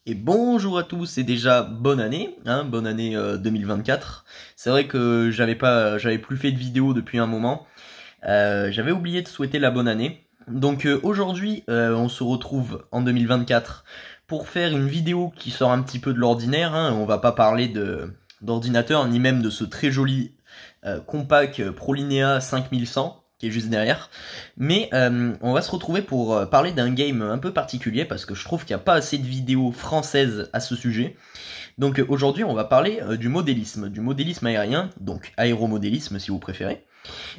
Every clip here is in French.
Et bonjour à tous, et déjà bonne année, bonne année 2024. C'est vrai que j'avais plus fait de vidéo depuis un moment. J'avais oublié de souhaiter la bonne année. Donc aujourd'hui, on se retrouve en 2024 pour faire une vidéo qui sort un petit peu de l'ordinaire. On va pas parler de d'ordinateur ni même de ce très joli Compaq ProLinea 5100 qui est juste derrière. Mais on va se retrouver pour parler d'un game un peu particulier parce que je trouve qu'il n'y a pas assez de vidéos françaises à ce sujet. Donc aujourd'hui on va parler du modélisme aérien, donc aéromodélisme si vous préférez.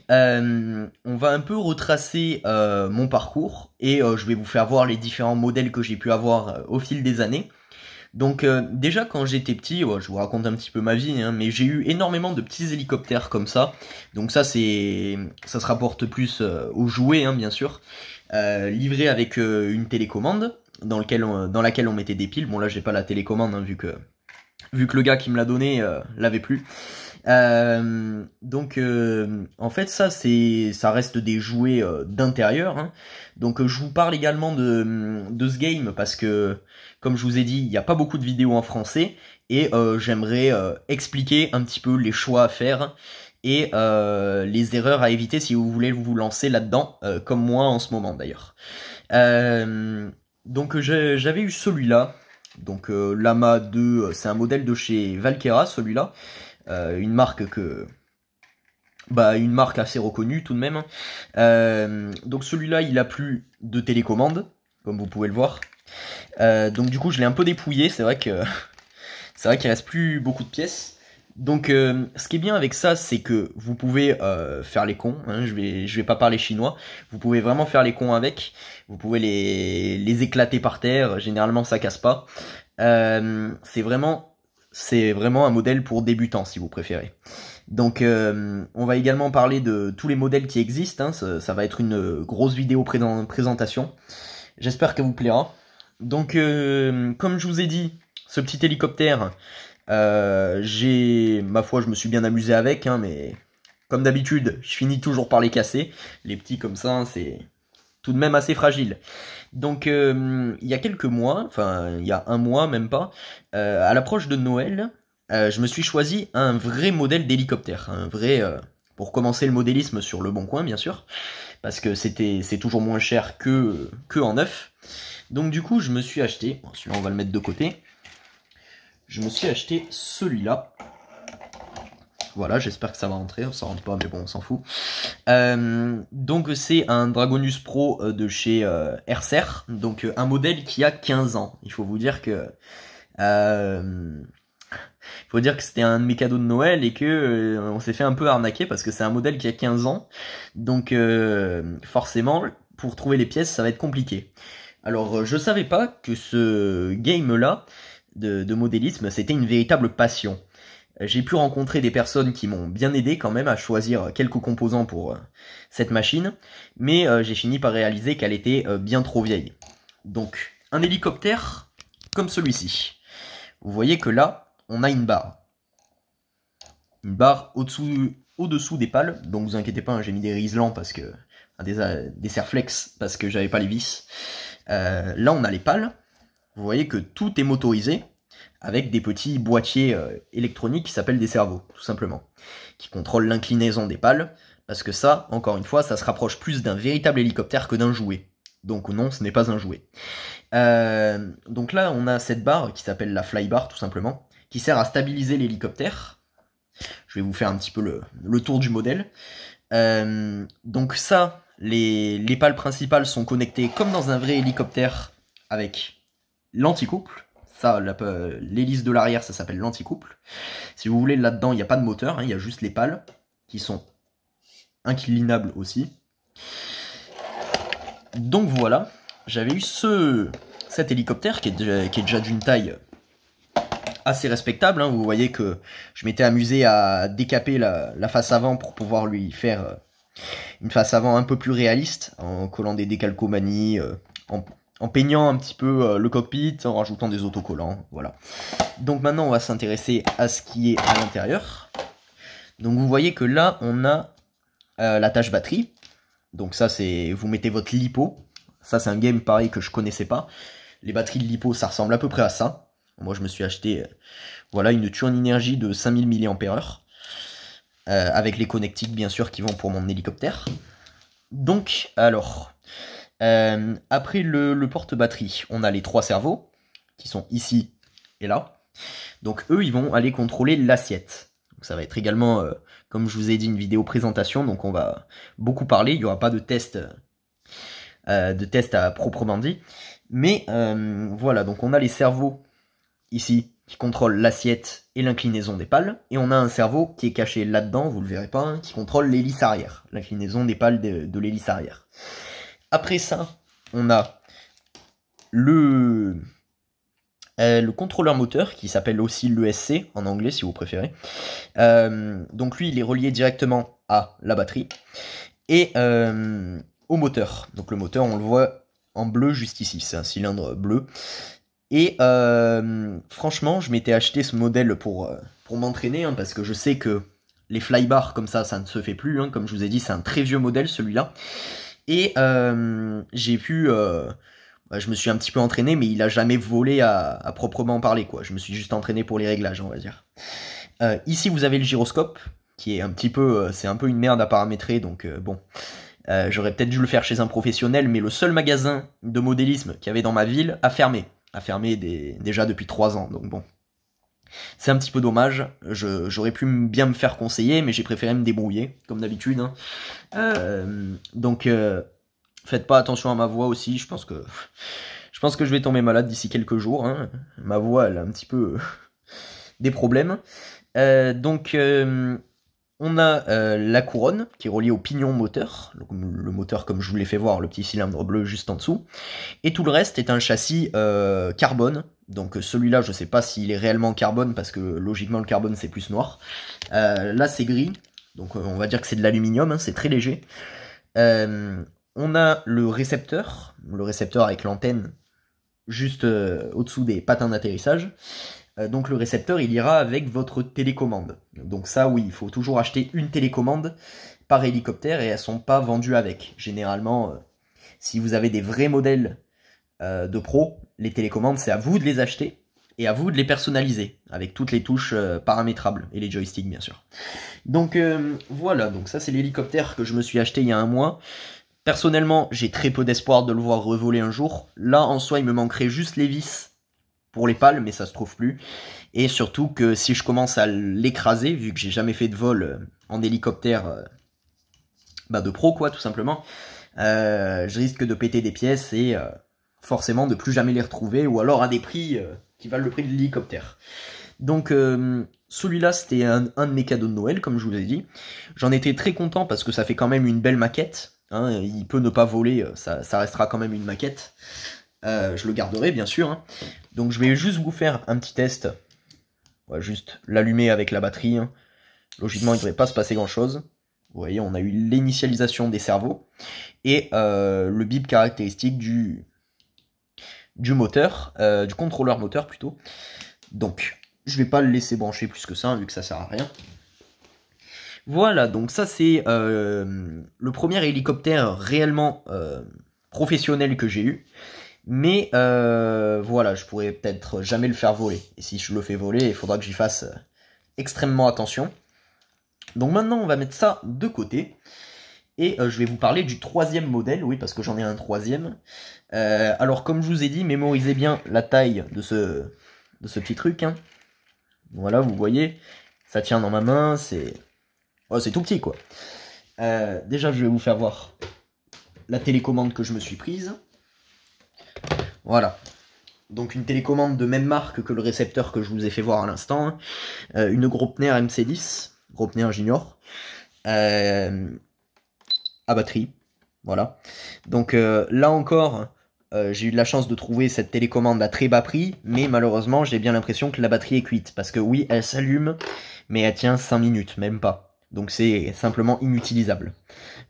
On va un peu retracer mon parcours et je vais vous faire voir les différents modèles que j'ai pu avoir au fil des années. Donc déjà quand j'étais petit, je vous raconte un petit peu ma vie, mais j'ai eu énormément de petits hélicoptères comme ça. Donc ça ça se rapporte plus aux jouets, bien sûr, livrés avec une télécommande dans laquelle on mettait des piles. Bon là j'ai pas la télécommande vu que le gars qui me l'a donné l'avait plus. Donc en fait ça reste des jouets d'intérieur. Donc je vous parle également de ce game parce que comme je vous ai dit il n'y a pas beaucoup de vidéos en français et j'aimerais expliquer un petit peu les choix à faire et les erreurs à éviter si vous voulez vous lancer là-dedans comme moi en ce moment d'ailleurs. Donc j'avais eu celui-là. Donc Lama 2, c'est un modèle de chez Valkera celui-là. Une marque une marque assez reconnue tout de même. Donc celui-là, il a plus de télécommande, comme vous pouvez le voir. Donc du coup, je l'ai un peu dépouillé. C'est vrai qu'il reste plus beaucoup de pièces. Donc ce qui est bien avec ça, c'est que vous pouvez faire les cons. Je vais pas parler chinois. Vous pouvez vraiment faire les cons avec. Vous pouvez les éclater par terre. Généralement, ça casse pas. C'est vraiment un modèle pour débutants si vous préférez. Donc on va également parler de tous les modèles qui existent, ça va être une grosse vidéo présentation. J'espère qu'elle vous plaira. Donc comme je vous ai dit, ce petit hélicoptère, ma foi je me suis bien amusé avec, mais comme d'habitude je finis toujours par les casser. Les petits comme ça, c'est tout de même assez fragile. Donc il y a quelques mois, enfin il y a un mois même pas, à l'approche de Noël, je me suis choisi un vrai modèle d'hélicoptère, un vrai pour commencer le modélisme sur le Bon Coin bien sûr, parce que c'est toujours moins cher que en neuf. Donc du coup je me suis acheté, bon, celui-là on va le mettre de côté, je me suis acheté celui-là. Voilà, j'espère que ça va rentrer, ça rentre pas mais bon on s'en fout. Donc c'est un Dragonus Pro de chez Aircer, donc un modèle qui a 15 ans. Il faut vous dire que c'était un de mes cadeaux de Noël et que on s'est fait un peu arnaquer parce que c'est un modèle qui a 15 ans. Donc forcément pour trouver les pièces ça va être compliqué. Alors je savais pas que ce game là de modélisme c'était une véritable passion. J'ai pu rencontrer des personnes qui m'ont bien aidé quand même à choisir quelques composants pour cette machine, mais j'ai fini par réaliser qu'elle était bien trop vieille. Donc, un hélicoptère comme celui-ci. Vous voyez que là, on a une barre. Une barre au-dessous des pales, donc vous inquiétez pas, j'ai mis des riselants parce que des serflex parce que j'avais pas les vis. Là, on a les pales. Vous voyez que tout est motorisé avec des petits boîtiers électroniques qui s'appellent des cerveaux, tout simplement, qui contrôlent l'inclinaison des pales, parce que ça, encore une fois, ça se rapproche plus d'un véritable hélicoptère que d'un jouet. Donc non, ce n'est pas un jouet. Donc là, on a cette barre qui s'appelle la flybar, tout simplement, qui sert à stabiliser l'hélicoptère. Je vais vous faire un petit peu le tour du modèle. Donc ça, les pales principales sont connectées comme dans un vrai hélicoptère avec l'anticouple. Ça, l'hélice de l'arrière, ça s'appelle l'anticouple. Si vous voulez, là-dedans, il n'y a pas de moteur, il y a juste les pales, qui sont inclinables aussi. Donc voilà, j'avais eu cet hélicoptère, qui est déjà d'une taille assez respectable. Vous voyez que je m'étais amusé à décaper la face avant pour pouvoir lui faire une face avant un peu plus réaliste, en collant des décalcomanies, en peignant un petit peu le cockpit, en rajoutant des autocollants, voilà. Donc maintenant on va s'intéresser à ce qui est à l'intérieur. Donc vous voyez que là on a la tâche batterie. Donc ça c'est, vous mettez votre lipo. Ça c'est un game pareil que je connaissais pas. les batteries de LiPo, ça ressemble à peu près à ça. Moi, je me suis acheté voilà, une Tuon Energy de 5000 mAh. Avec les connectiques, bien sûr, qui vont pour mon hélicoptère. Donc, alors, après le porte-batterie, on a les 3 cerveaux, qui sont ici et là. Donc, eux, ils vont aller contrôler l'assiette. Ça va être également, comme je vous ai dit, une vidéo présentation, donc on va beaucoup parler, il n'y aura pas de test à proprement dit. Mais voilà, donc on a les cerveaux ici qui contrôlent l'assiette et l'inclinaison des pales, et on a un cerveau qui est caché là-dedans, vous le verrez pas, hein, qui contrôle l'hélice arrière, l'inclinaison des pales de l'hélice arrière. Après ça, on a le contrôleur moteur, qui s'appelle aussi l'ESC, en anglais si vous préférez. Donc lui, il est relié directement à la batterie, et au moteur. Donc le moteur, on le voit en bleu juste ici, c'est un cylindre bleu. Et franchement, je m'étais acheté ce modèle pour m'entraîner, hein, parce que je sais que les flybars comme ça ne se fait plus, hein, comme je vous ai dit, c'est un très vieux modèle celui-là. Et j'ai pu... je me suis un petit peu entraîné, mais il a jamais volé à proprement parler, quoi. Je me suis juste entraîné pour les réglages, on va dire. Ici, vous avez le gyroscope, qui est un petit peu... c'est un peu une merde à paramétrer, donc bon... j'aurais peut-être dû le faire chez un professionnel, mais le seul magasin de modélisme qu'il y avait dans ma ville a fermé. Déjà depuis 3 ans, donc bon. C'est un petit peu dommage, j'aurais pu bien me faire conseiller, mais j'ai préféré me débrouiller, comme d'habitude. Hein. Donc, faites pas attention à ma voix aussi, je pense que je vais tomber malade d'ici quelques jours. Hein. Ma voix, elle a un petit peu des problèmes. Donc, on a la couronne qui est reliée au pignon moteur, le moteur comme je vous l'ai fait voir, le petit cylindre bleu juste en dessous. Et tout le reste est un châssis carbone. Donc celui-là, je sais pas s'il est réellement carbone, parce que logiquement le carbone c'est plus noir. Là c'est gris, donc on va dire que c'est de l'aluminium, hein, c'est très léger. On a le récepteur avec l'antenne juste au-dessous des patins d'atterrissage. Donc le récepteur, il ira avec votre télécommande. Donc ça, oui, il faut toujours acheter une télécommande par hélicoptère, et elles sont pas vendues avec. Généralement, si vous avez des vrais modèles de pro, les télécommandes, c'est à vous de les acheter et à vous de les personnaliser avec toutes les touches paramétrables et les joysticks, bien sûr. Donc voilà, donc ça c'est l'hélicoptère que je me suis acheté il y a 1 mois. Personnellement, j'ai très peu d'espoir de le voir revoler un jour. Là, en soi, il me manquerait juste les vis pour les pales, mais ça se trouve plus. Et surtout que si je commence à l'écraser, vu que j'ai jamais fait de vol en hélicoptère de pro, quoi, tout simplement, je risque de péter des pièces et forcément de plus jamais les retrouver, ou alors à des prix qui valent le prix de l'hélicoptère. Donc celui-là, c'était un de mes cadeaux de Noël, comme je vous ai dit. J'en étais très content parce que ça fait quand même une belle maquette. Hein, il peut ne pas voler, ça restera quand même une maquette. Je le garderai, bien sûr. Hein. Donc je vais juste vous faire un petit test. On va juste l'allumer avec la batterie. Hein. Logiquement, il ne devrait pas se passer grand-chose. Vous voyez, on a eu l'initialisation des cerveaux. Et le bip caractéristique du moteur, du contrôleur moteur plutôt. Donc, je vais pas le laisser brancher plus que ça, hein, vu que ça sert à rien. Voilà, donc ça c'est le premier hélicoptère réellement professionnel que j'ai eu. Mais voilà, je pourrais peut-être jamais le faire voler. Et si je le fais voler, il faudra que j'y fasse extrêmement attention. Donc maintenant, on va mettre ça de côté. Et je vais vous parler du 3e modèle, oui, parce que j'en ai un 3e. Alors, comme je vous ai dit, mémorisez bien la taille de ce petit truc. Hein. Voilà, vous voyez, ça tient dans ma main, c'est tout petit, quoi. Déjà, je vais vous faire voir la télécommande que je me suis prise. Voilà. Donc, une télécommande de même marque que le récepteur que je vous ai fait voir à l'instant. Hein. Une Graupner MC10, Graupner Junior. À batterie, voilà. Donc là encore, j'ai eu de la chance de trouver cette télécommande à très bas prix, mais malheureusement, j'ai bien l'impression que la batterie est cuite, parce que oui, elle s'allume, mais elle tient 5 minutes, même pas. Donc c'est simplement inutilisable.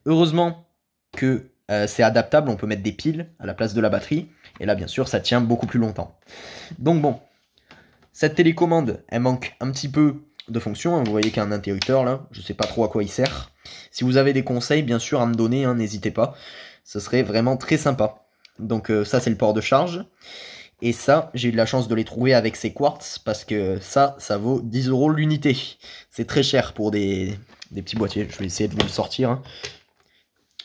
Heureusement que c'est adaptable, on peut mettre des piles à la place de la batterie, et là, bien sûr, ça tient beaucoup plus longtemps. Donc bon, cette télécommande, elle manque un petit peu de fonction, hein. Vous voyez qu'il y a un interrupteur là, je sais pas trop à quoi il sert. Si vous avez des conseils, bien sûr, à me donner, hein, n'hésitez pas, ce serait vraiment très sympa. Donc ça c'est le port de charge. Et ça, j'ai eu de la chance de les trouver avec ces quartz, parce que ça vaut 10 € l'unité. C'est très cher pour des petits boîtiers. Je vais essayer de vous le sortir, hein.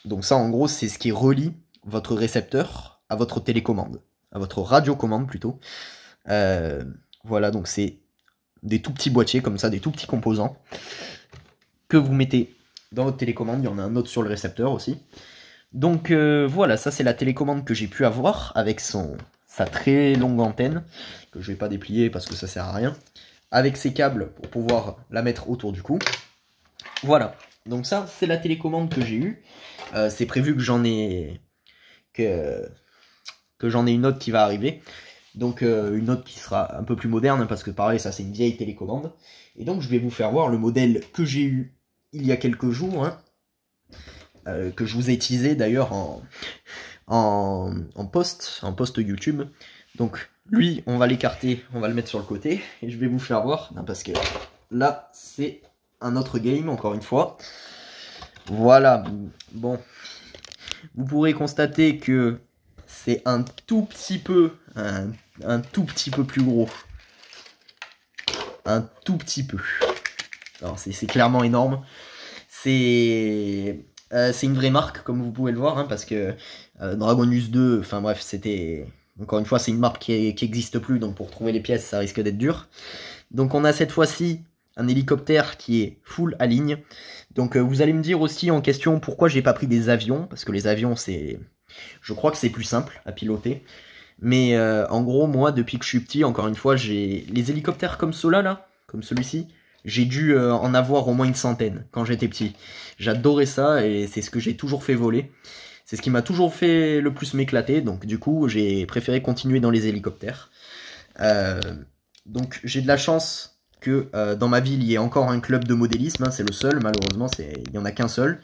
Donc ça, en gros, c'est ce qui relie votre récepteur à votre télécommande, à votre radiocommande plutôt. Voilà, donc c'est des tout petits boîtiers comme ça, des tout petits composants que vous mettez dans votre télécommande. Il y en a un autre sur le récepteur aussi. Donc voilà, ça c'est la télécommande que j'ai pu avoir avec sa très longue antenne, que je vais pas déplier parce que ça sert à rien, avec ses câbles pour pouvoir la mettre autour du cou. Voilà, donc ça c'est la télécommande que j'ai eue. C'est prévu que j'en ai une autre qui va arriver. Donc une autre qui sera un peu plus moderne, parce que pareil, ça c'est une vieille télécommande. Et donc je vais vous faire voir le modèle que j'ai eu il y a quelques jours, hein, que je vous ai teasé d'ailleurs en post YouTube. Donc lui, on va l'écarter, on va le mettre sur le côté, et je vais vous faire voir, parce que là c'est un autre game, encore une fois. Voilà, bon, vous pourrez constater que c'est un tout petit peu plus gros. Un tout petit peu. Alors c'est clairement énorme. C'est une vraie marque, comme vous pouvez le voir, hein, parce que Dragonus 2, enfin bref, c'était... Encore une fois, c'est une marque qui n'existe plus, donc pour trouver les pièces, ça risque d'être dur. Donc on a cette fois-ci un hélicoptère qui est full à ligne. Donc vous allez me dire aussi en question pourquoi j'ai pas pris des avions, parce que les avions, je crois que c'est plus simple à piloter. Mais en gros, moi, depuis que je suis petit, encore une fois, j'ai les hélicoptères comme ceux-là, là, comme celui-ci, j'ai dû en avoir au moins une centaine quand j'étais petit. J'adorais ça et c'est ce que j'ai toujours fait voler. C'est ce qui m'a toujours fait le plus m'éclater, donc du coup, j'ai préféré continuer dans les hélicoptères. Donc j'ai de la chance que dans ma ville, il y ait encore un club de modélisme, hein, c'est le seul, malheureusement, il n'y en a qu'un seul.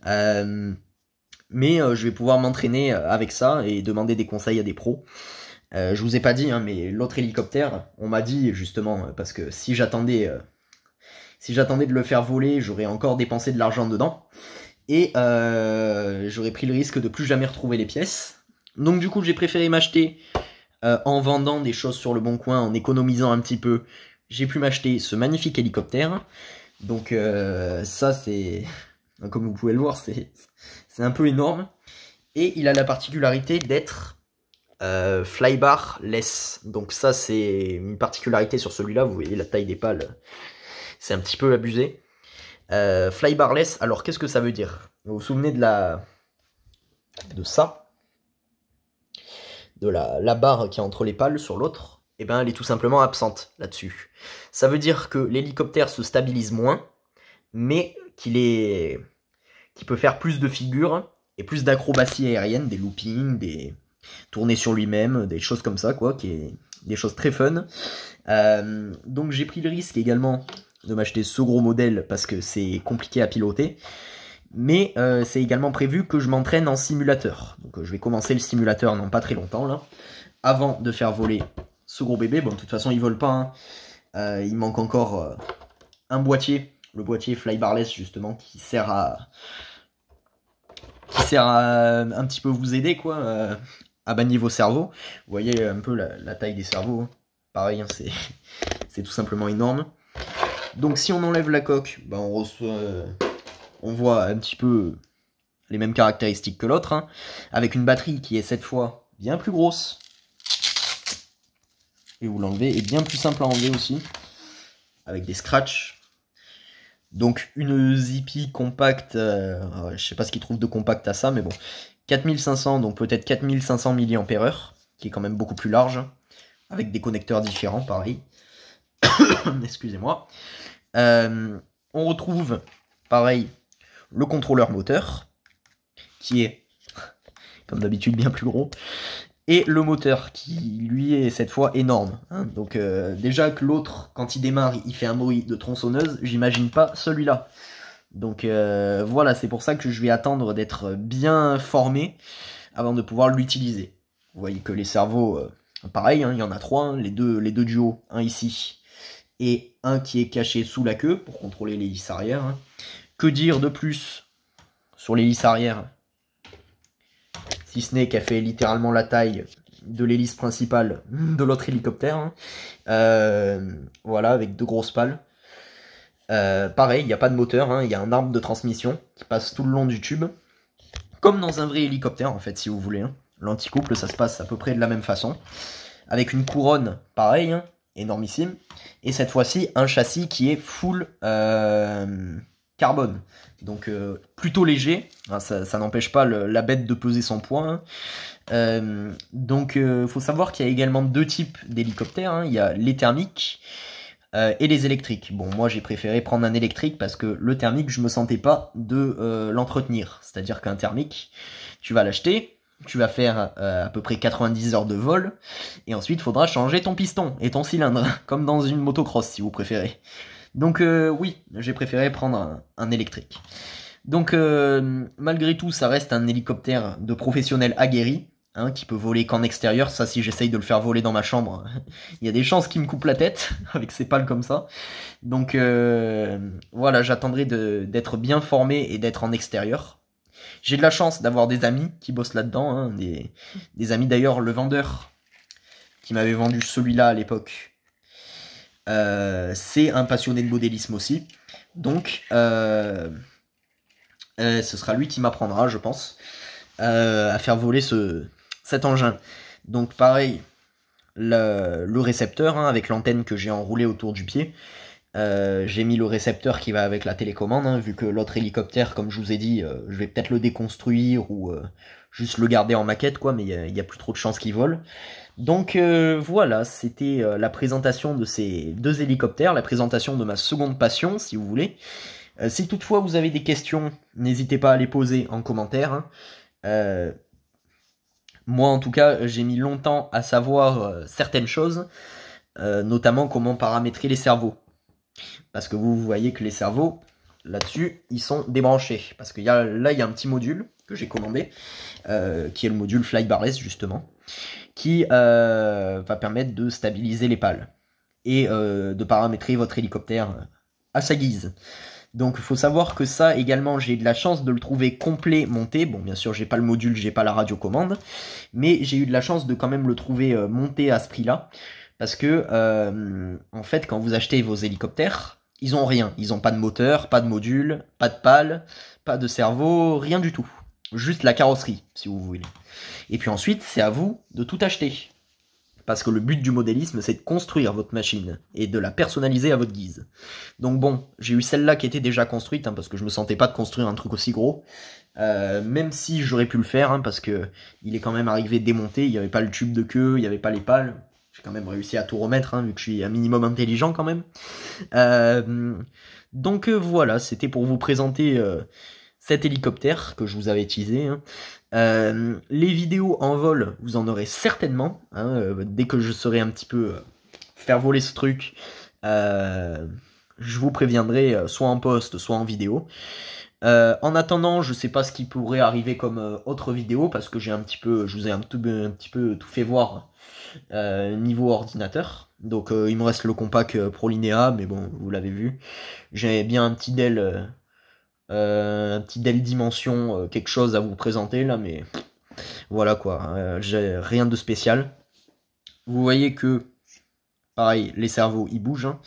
Mais je vais pouvoir m'entraîner avec ça et demander des conseils à des pros. Je vous ai pas dit, hein, mais l'autre hélicoptère, on m'a dit justement, parce que si j'attendais de le faire voler, j'aurais encore dépensé de l'argent dedans. Et j'aurais pris le risque de plus jamais retrouver les pièces. Donc du coup, j'ai préféré m'acheter, en vendant des choses sur le bon coin, en économisant un petit peu, j'ai pu m'acheter ce magnifique hélicoptère. Donc ça, c'est... Comme vous pouvez le voir, c'est un peu énorme. Et il a la particularité d'être flybar-less. Donc ça, c'est une particularité sur celui-là. Vous voyez la taille des pales, c'est un petit peu abusé. Flybarless, alors qu'est-ce que ça veut dire? Vous vous souvenez de la barre qui est entre les pales sur l'autre? Et ben elle est tout simplement absente là-dessus. Ça veut dire que l'hélicoptère se stabilise moins, mais qu'il peut faire plus de figures et plus d'acrobatie aérienne, des loopings, des tourner sur lui-même, des choses comme ça, quoi, des choses très fun. Donc j'ai pris le risque également de m'acheter ce gros modèle parce que c'est compliqué à piloter. Mais c'est également prévu que je m'entraîne en simulateur. Donc je vais commencer le simulateur dans pas très longtemps là, avant de faire voler ce gros bébé. Bon, de toute façon il vole pas, hein. Il manque encore un boîtier, le boîtier flybarless justement, qui sert à un petit peu vous aider, quoi, à manier vos cerveaux. Vous voyez un peu la taille des cerveaux, hein. Pareil, hein, c'est tout simplement énorme. Donc si on enlève la coque, ben on voit un petit peu les mêmes caractéristiques que l'autre, hein, avec une batterie qui est cette fois bien plus grosse. Et vous l'enlevez, et bien plus simple à enlever aussi, avec des scratchs. Donc une Zippy compacte, je sais pas ce qu'ils trouvent de compact à ça, mais bon, 4500, donc peut-être 4500 mAh, qui est quand même beaucoup plus large, avec des connecteurs différents, pareil. Excusez-moi. On retrouve, pareil, le contrôleur moteur, qui est, comme d'habitude, bien plus gros, et le moteur, qui, lui, est cette fois énorme, hein. Donc, déjà que l'autre, quand il démarre, il fait un bruit de tronçonneuse, j'imagine pas celui-là. Donc, voilà, c'est pour ça que je vais attendre d'être bien formé avant de pouvoir l'utiliser. Vous voyez que les cerveaux, pareil, hein, il y en a trois, hein, les deux du haut, un ici, et un qui est caché sous la queue pour contrôler l'hélice arrière, hein. Que dire de plus sur l'hélice arrière, si ce n'est qu'elle fait littéralement la taille de l'hélice principale de l'autre hélicoptère. Hein. Voilà, avec 2 grosses pales. Pareil, il n'y a pas de moteur, hein, il y a un arbre de transmission qui passe tout le long du tube. Comme dans un vrai hélicoptère, en fait, si vous voulez. Hein. L'anticouple, ça se passe à peu près de la même façon. Avec une couronne, pareil, hein, énormissime. Et cette fois-ci, un châssis qui est full carbone. Donc plutôt léger. Hein, ça n'empêche pas la bête de peser son poids. Hein. Donc faut savoir qu'il y a également 2 types d'hélicoptères. Hein. Il y a les thermiques et les électriques. Bon, moi j'ai préféré prendre un électrique parce que le thermique, je me sentais pas de l'entretenir. C'est-à-dire qu'un thermique, tu vas l'acheter, tu vas faire à peu près 90 heures de vol, et ensuite il faudra changer ton piston et ton cylindre, comme dans une motocross si vous préférez. Donc oui, j'ai préféré prendre un électrique. Donc malgré tout, ça reste un hélicoptère de professionnel aguerri, hein, qui peut voler qu'en extérieur. Ça, si j'essaye de le faire voler dans ma chambre, il y a des chances qu'il me coupe la tête avec ses pales comme ça. Donc voilà, j'attendrai d'être bien formé et d'être en extérieur. J'ai de la chance d'avoir des amis qui bossent là-dedans, hein, des amis d'ailleurs. Le vendeur qui m'avait vendu celui-là à l'époque, c'est un passionné de modélisme aussi. Donc ce sera lui qui m'apprendra, je pense, à faire voler cet engin. Donc pareil, le récepteur, hein, avec l'antenne que j'ai enroulée autour du pied. J'ai mis le récepteur qui va avec la télécommande, hein, vu que l'autre hélicoptère, comme je vous ai dit, je vais peut-être le déconstruire ou juste le garder en maquette, quoi, mais il y a plus trop de chances qu'il vole. Donc voilà, c'était la présentation de ces 2 hélicoptères, la présentation de ma seconde passion, si vous voulez. Si toutefois vous avez des questions, n'hésitez pas à les poser en commentaire. Hein. Moi, en tout cas, j'ai mis longtemps à savoir certaines choses, notamment comment paramétrer les cerveaux. Parce que vous voyez que les cerveaux, là-dessus, ils sont débranchés. Parce que là, il y a un petit module que j'ai commandé, qui est le module Flybarless, justement, qui va permettre de stabiliser les pales et de paramétrer votre hélicoptère à sa guise. Donc il faut savoir que ça également, j'ai de la chance de le trouver complet monté. Bon, bien sûr, j'ai pas le module, j'ai pas la radiocommande, mais j'ai eu de la chance de quand même le trouver monté à ce prix-là. Parce que, en fait, quand vous achetez vos hélicoptères, ils ont rien. Ils ont pas de moteur, pas de module, pas de pale, pas de cerveau, rien du tout. Juste la carrosserie, si vous voulez. Et puis ensuite, c'est à vous de tout acheter. Parce que le but du modélisme, c'est de construire votre machine et de la personnaliser à votre guise. Donc bon, j'ai eu celle-là qui était déjà construite, hein, parce que je me sentais pas de construire un truc aussi gros. Même si j'aurais pu le faire, hein, parce que il est quand même arrivé démonté, il n'y avait pas le tube de queue, il n'y avait pas les pales. J'ai quand même réussi à tout remettre, hein, vu que je suis un minimum intelligent quand même. Donc voilà, c'était pour vous présenter cet hélicoptère que je vous avais teasé. Hein. Les vidéos en vol, vous en aurez certainement. Hein, dès que je saurai un petit peu faire voler ce truc, je vous préviendrai soit en post, soit en vidéo. En attendant, je sais pas ce qui pourrait arriver comme autre vidéo, parce que je vous ai un petit peu tout fait voir niveau ordinateur. Donc il me reste le compact ProLinea, mais bon, vous l'avez vu. J'ai bien un petit Dell dimension quelque chose à vous présenter là, mais voilà quoi, j'ai rien de spécial. Vous voyez que pareil, les cerveaux ils bougent, hein,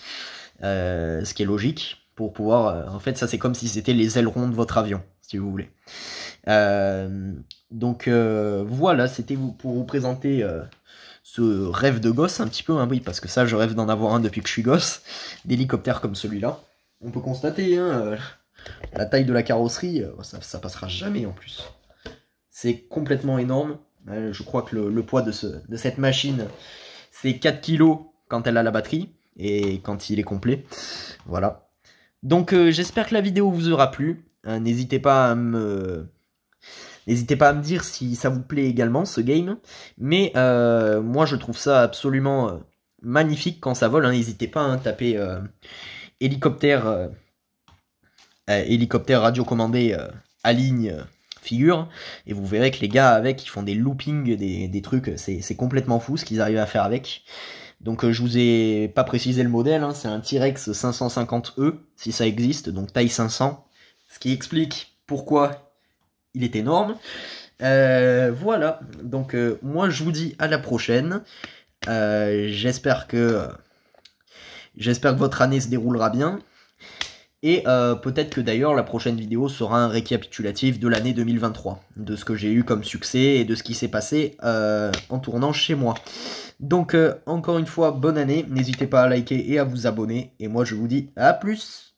ce qui est logique pour pouvoir en fait, ça c'est comme si c'était les ailerons de votre avion, si vous voulez. Donc voilà, c'était pour vous présenter ce rêve de gosse un petit peu, hein, oui, parce que ça je rêve d'en avoir un depuis que je suis gosse, d'hélicoptère comme celui-là. On peut constater, hein, la taille de la carrosserie, ça passera jamais en plus. C'est complètement énorme. Je crois que le poids de cette machine, c'est 4 kg quand elle a la batterie, et quand il est complet. Voilà. Donc j'espère que la vidéo vous aura plu. N'hésitez pas à me dire si ça vous plaît également, ce game. Mais moi, je trouve ça absolument magnifique quand ça vole. Hein. N'hésitez pas à taper hélicoptère radiocommandé à ligne figure. Et vous verrez que les gars avec, ils font des loopings, des trucs. C'est complètement fou ce qu'ils arrivent à faire avec. Donc je vous ai pas précisé le modèle. Hein. C'est un T-Rex 550E, si ça existe. Donc taille 500. Ce qui explique pourquoi il est énorme. Voilà, donc moi je vous dis à la prochaine. J'espère que votre année se déroulera bien. Et peut-être que d'ailleurs la prochaine vidéo sera un récapitulatif de l'année 2023, de ce que j'ai eu comme succès et de ce qui s'est passé en tournant chez moi. Donc encore une fois, bonne année, n'hésitez pas à liker et à vous abonner, et moi je vous dis à plus.